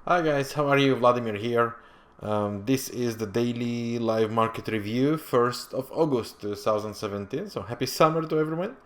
Hi guys, how are you? Vladimir here. This is the daily live market review, 1st of August 2017. So happy summer to everyone.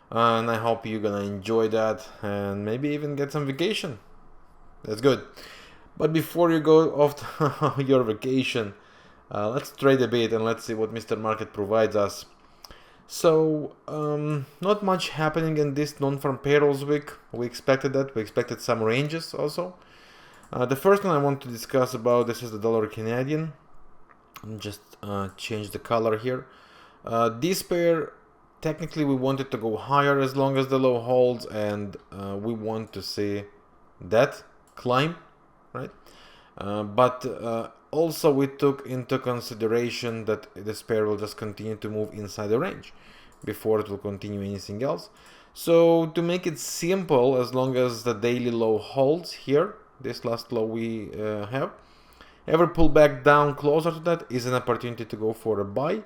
And I hope you're gonna enjoy that and maybe even get some vacation. That's good. But before you go off to your vacation, let's trade a bit and let's see what Mr. Market provides us. So, not much happening in this non-farm payrolls week. We expected that. We expected some ranges also. The first one I want to discuss about this is the dollar Canadian. Just change the color here. This pair, technically we wanted to go higher as long as the low holds, and we want to see that climb, right? But also we took into consideration that this pair will just continue to move inside the range before it will continue anything else. So to make it simple, as long as the daily low holds here, this last low we have, every pullback down closer to that is an opportunity to go for a buy.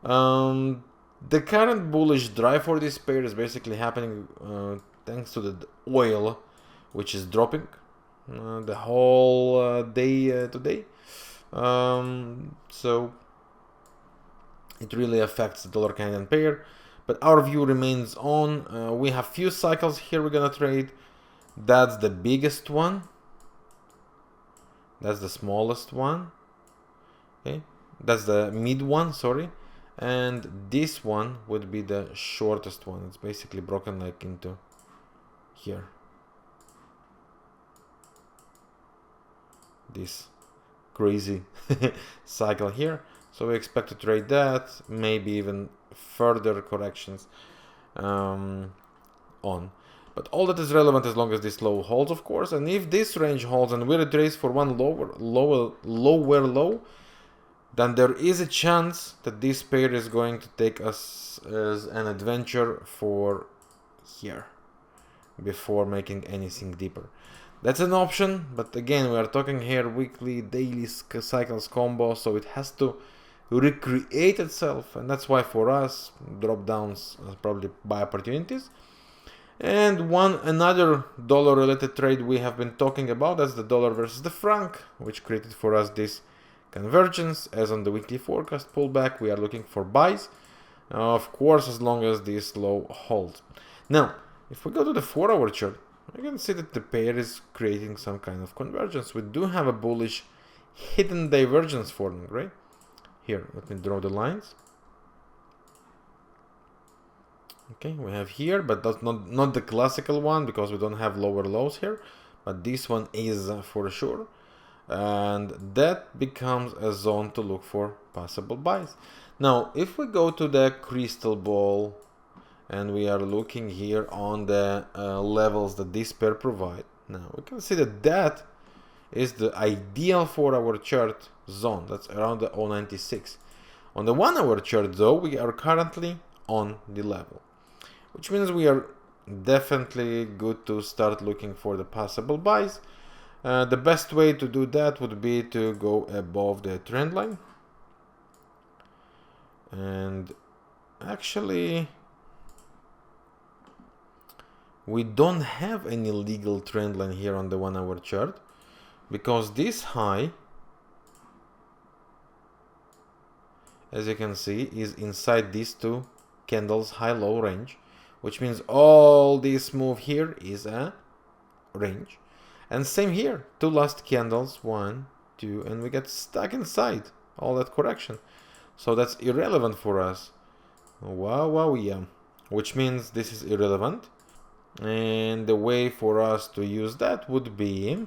The current bullish drive for this pair is basically happening thanks to the oil, which is dropping the whole day today. So it really affects the dollar Canadian pair, but our view remains on. We have few cycles here we're gonna trade. That's the biggest one. That's the smallest one. Okay, that's the mid one, sorry. And this one would be the shortest one. It's basically broken like into here. This crazy cycle here. So we expect to trade that, maybe even further corrections on. But all that is relevant as long as this low holds, of course. And if this range holds and we retrace for one lower low, then there is a chance that this pair is going to take us as an adventure for here before making anything deeper. That's an option, but again, we are talking here weekly, daily cycles combo, so it has to recreate itself, and that's why for us, drop downs are probably buy opportunities. And another dollar related trade we have been talking about, that's the dollar versus the franc, which created for us this convergence. As on the weekly forecast pullback, we are looking for buys, of course, as long as this low holds. Now, if we go to the 4-hour chart, we can see that the pair is creating some kind of convergence. We do have a bullish hidden divergence forming, right? Here, let me draw the lines. Okay, we have here, but that's not the classical one because we don't have lower lows here, but this one is for sure, and that becomes a zone to look for possible buys. Now, if we go to the crystal ball and we are looking here on the levels that this pair provide, now we can see that that is the ideal 4-hour chart zone. That's around the 0.96. On the 1-hour chart though, we are currently on the level, which means we are definitely good to start looking for the possible buys. The best way to do that would be to go above the trend line. And actually, we don't have any legal trend line here on the 1-hour chart because this high, as you can see, is inside these two candles high-low range, which means all this move here is a range. And same here, two last candles, 1, 2, and we get stuck inside all that correction. So that's irrelevant for us. Wow, yeah. Which means this is irrelevant. And the way for us to use that would be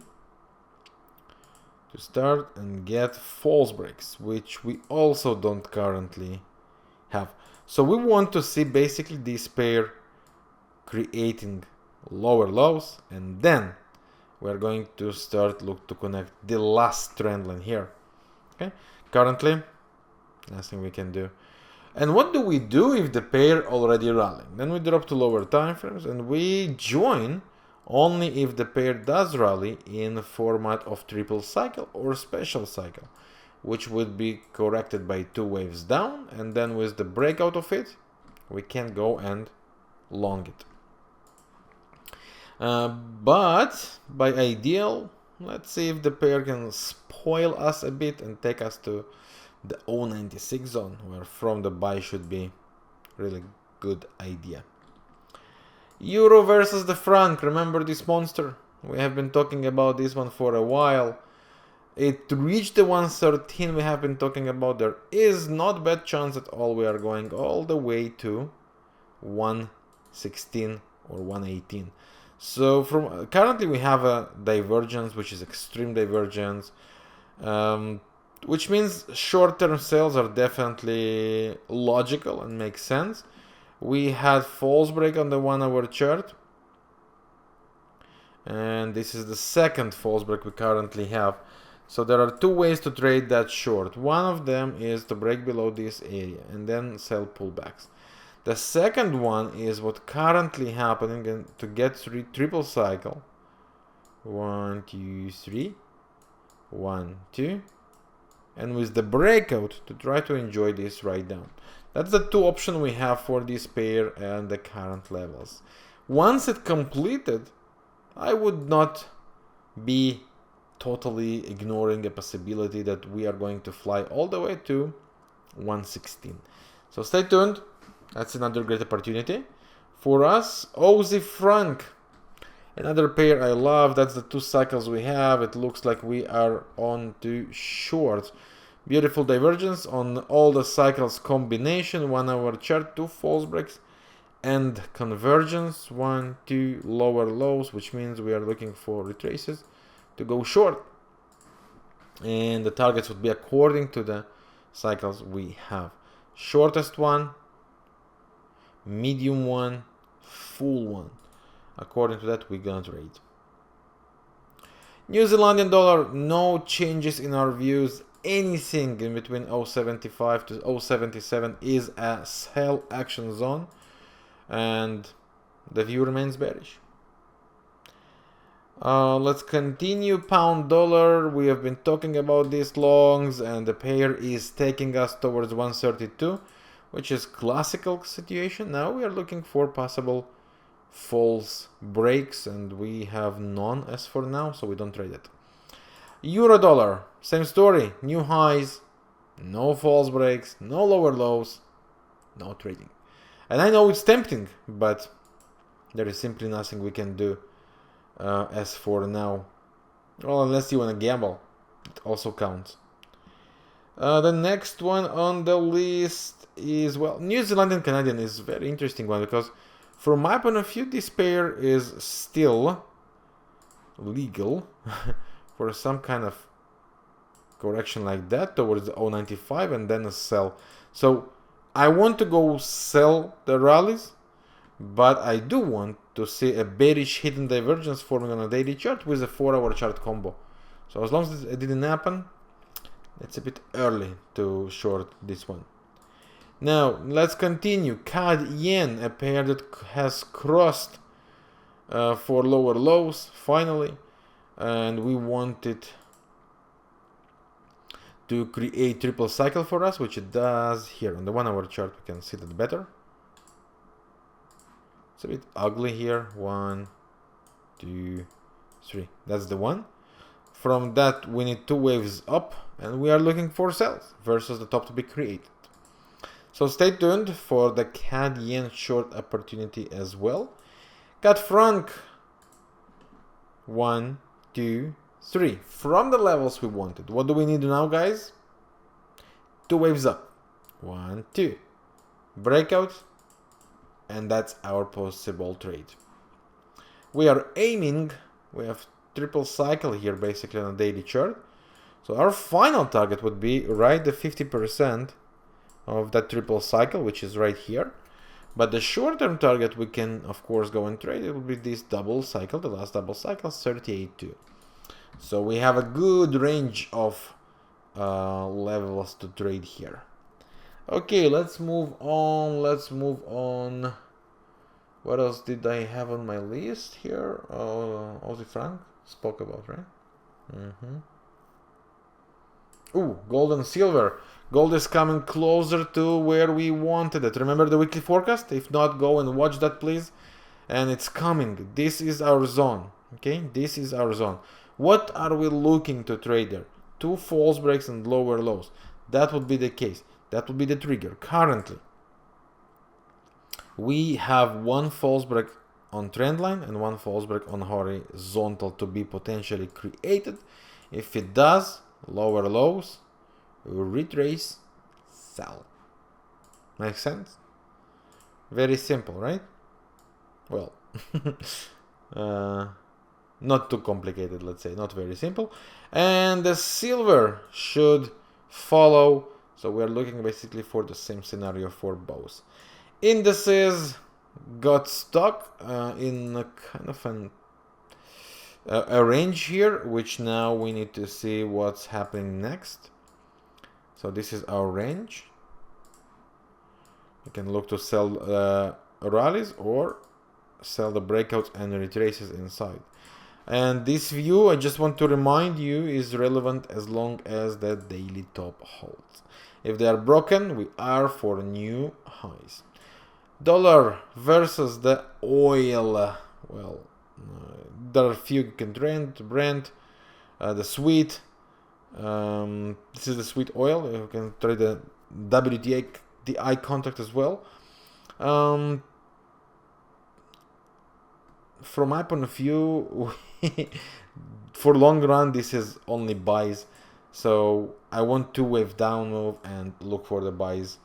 to start and get false breaks, which we also don't currently have. So we want to see basically this pair creating lower lows, and then we're going to start look to connect the last trend line here. Okay, currently nothing we can do. And what do we do if the pair already rallying? Then we drop to lower time frames and we join only if the pair does rally in the format of triple cycle or special cycle, which would be corrected by 2 waves down, and then with the breakout of it, we can go and long it. But by ideal, Let's see if the pair can spoil us a bit and take us to the 0.96 zone, where from the buy should be really good idea. Euro versus the franc. Remember this monster? We have been talking about this one for a while. It reached the 113 we have been talking about. There is not bad chance at all we are going all the way to 116 or 118. So from currently we have a divergence, which is extreme divergence, which means short-term sales are definitely logical and make sense. We had false break on the 1 hour chart, and this is the second false break we currently have. So there are two ways to trade that short. One of them is to break below this area and then sell pullbacks. The second one is what currently happening, and to get triple cycle. 1, 2, 3. 1, 2. And with the breakout to try to enjoy this right down. That's the two options we have for this pair and the current levels. Once it completed, I would not be totally ignoring a possibility that we are going to fly all the way to 116. So stay tuned. That's another great opportunity for us. Aussie franc, another pair I love. That's the two cycles we have. It looks like we are on to short. Beautiful divergence on all the cycles combination. 1 hour chart, 2 false breaks and convergence. 1, 2 lower lows, which means we are looking for retraces to go short. And the targets would be according to the cycles we have. Shortest one, medium one, full one. According to that, we're gonna trade. New Zealandian dollar, no changes in our views. Anything in between 0.75 to 0.77 is a sell action zone, and the view remains bearish. Let's continue. Pound dollar, we have been talking about these longs, and the pair is taking us towards 132, which is classical situation. Now we are looking for possible false breaks, and we have none as for now, so we don't trade it. Euro dollar, same story. New highs, no false breaks, no lower lows, no trading. And I know it's tempting, but there is simply nothing we can do as for now. Well, unless you want to gamble, it also counts. The next one on the list is, well, New Zealand and Canadian is a very interesting one, because from my point of view, this pair is still legal for some kind of correction like that towards the 0.95 and then a sell. So I want to go sell the rallies, but I do want to see a bearish hidden divergence forming on a daily chart with a 4 hour chart combo. So as long as it didn't happen, it's a bit early to short this one. Now let's continue. CAD yen, a pair that has crossed for lower lows finally, and we wanted to create triple cycle for us, which it does here. On the 1 hour chart we can see that better. It's a bit ugly here. 1, 2, 3. That's the one. From that we need 2 waves up, and we are looking for sells versus the top to be created. So stay tuned for the CAD yen short opportunity as well. CAD franc, 1, 2, 3. From the levels we wanted. What do we need now, guys? 2 waves up. 1, 2. Breakout. And that's our possible trade. We are aiming. We have triple cycle here basically on a daily chart. So our final target would be right the 50% of that triple cycle, which is right here. But the short-term target we can of course go and trade. It will be this double cycle, the last double cycle, 38.2. So we have a good range of levels to trade here. Okay, let's move on. What else did I have on my list here? Aussie franc spoke about, right? Ooh, gold and silver. Gold is coming closer to where we wanted it. Remember the weekly forecast? If not, go and watch that, please. And it's coming. This is our zone. Okay, this is our zone. What are we looking to trade there? 2 false breaks and lower lows. That would be the case. That would be the trigger. Currently, we have 1 false break on trend line and 1 false break on horizontal to be potentially created. If it does, lower lows, retrace, sell. Makes sense? Very simple, right? Well, not too complicated, let's say, not very simple. And the silver should follow, so we're looking basically for the same scenario for both. Indices got stuck in a kind of a range here, which now we need to see what's happening next. So this is our range. You can look to sell rallies or sell the breakouts and retraces inside. And this view, I just want to remind you, is relevant as long as the daily top holds. If they are broken, we are for new highs. Dollar versus the oil. Well, there are a few you can trade. Brent, the sweet. This is the sweet oil. You can trade the WTI contract as well. From my point of view, for long run, this is only buys. So I want to wave down move and look for the buys.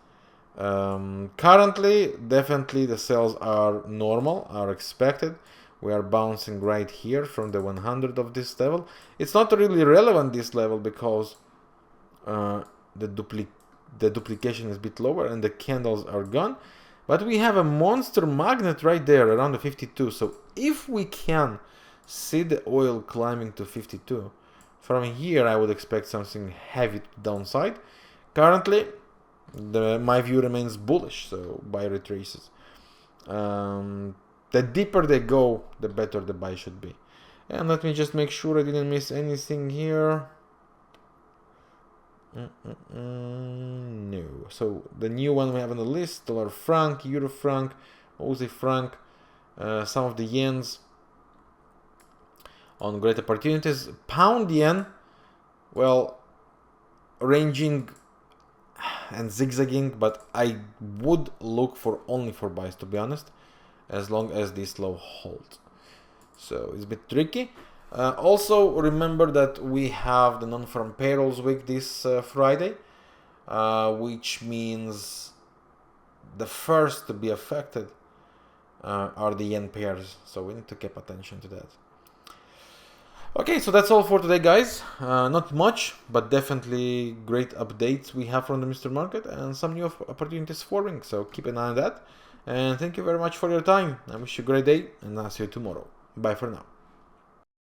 Currently, definitely the sales are normal, are expected. We are bouncing right here from the 100 of this level. It's not really relevant, this level, because the duplication is a bit lower and the candles are gone. But we have a monster magnet right there around the 52. So if we can see the oil climbing to 52, from here I would expect something heavy downside. Currently, my view remains bullish, so buy retraces. The deeper they go, the better the buy should be. And let me just make sure I didn't miss anything here. No. So the new one we have on the list: dollar franc, euro franc, Aussie franc, some of the yens on great opportunities. Pound yen, well, ranging and zigzagging, but I would look for only for buys, to be honest, as long as this low holds. So it's a bit tricky. Also remember that we have the non-farm payrolls week this Friday, which means the first to be affected are the yen pairs, so we need to keep attention to that. Okay, so that's all for today, guys. Not much, but definitely great updates we have from the Mr. Market and some new opportunities forming, so keep an eye on that. And thank you very much for your time. I wish you a great day, and I'll see you tomorrow. Bye for now.